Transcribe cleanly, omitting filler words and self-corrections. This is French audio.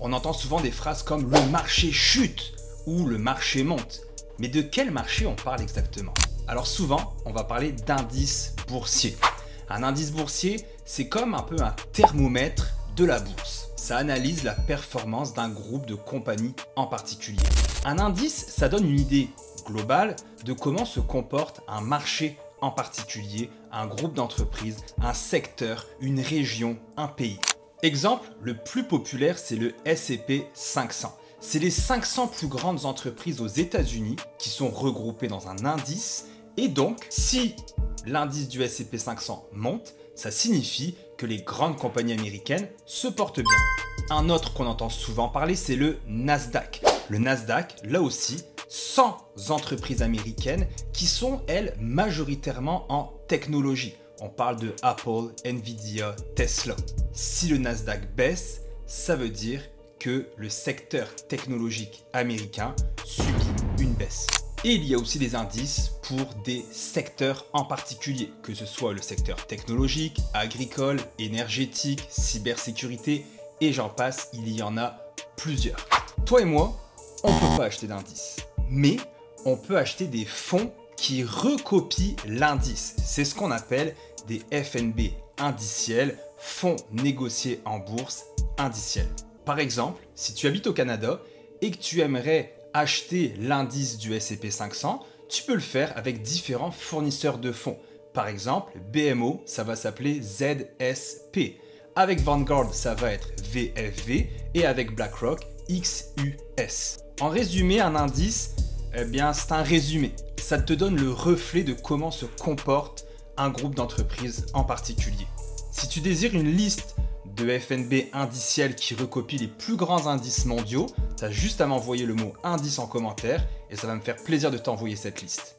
On entend souvent des phrases comme le marché chute ou le marché monte. Mais de quel marché on parle exactement? Alors souvent, on va parler d'indice boursier. Un indice boursier, c'est comme un peu un thermomètre de la bourse. Ça analyse la performance d'un groupe de compagnies en particulier. Un indice, ça donne une idée globale de comment se comporte un marché en particulier, un groupe d'entreprises, un secteur, une région, un pays. Exemple, le plus populaire, c'est le S&P 500. C'est les 500 plus grandes entreprises aux États-Unis qui sont regroupées dans un indice. Et donc, si l'indice du S&P 500 monte, ça signifie que les grandes compagnies américaines se portent bien. Un autre qu'on entend souvent parler, c'est le Nasdaq. Le Nasdaq, là aussi, 100 entreprises américaines qui sont, elles, majoritairement en technologie. On parle de Apple, Nvidia, Tesla. Si le Nasdaq baisse, ça veut dire que le secteur technologique américain subit une baisse. Et il y a aussi des indices pour des secteurs en particulier, que ce soit le secteur technologique, agricole, énergétique, cybersécurité, et j'en passe, il y en a plusieurs. Toi et moi, on ne peut pas acheter d'indice, mais on peut acheter des fonds qui recopient l'indice. C'est ce qu'on appelle des FNB indiciels, fonds négociés en bourse indiciels. Par exemple, si tu habites au Canada et que tu aimerais acheter l'indice du S&P 500, tu peux le faire avec différents fournisseurs de fonds. Par exemple, BMO, ça va s'appeler ZSP. Avec Vanguard, ça va être VFV et avec BlackRock, XUS. En résumé, un indice, c'est un résumé. Ça te donne le reflet de comment se comporte un groupe d'entreprises en particulier. Si tu désires une liste de FNB indiciels qui recopie les plus grands indices mondiaux, tu as juste à m'envoyer le mot indice en commentaire et ça va me faire plaisir de t'envoyer cette liste.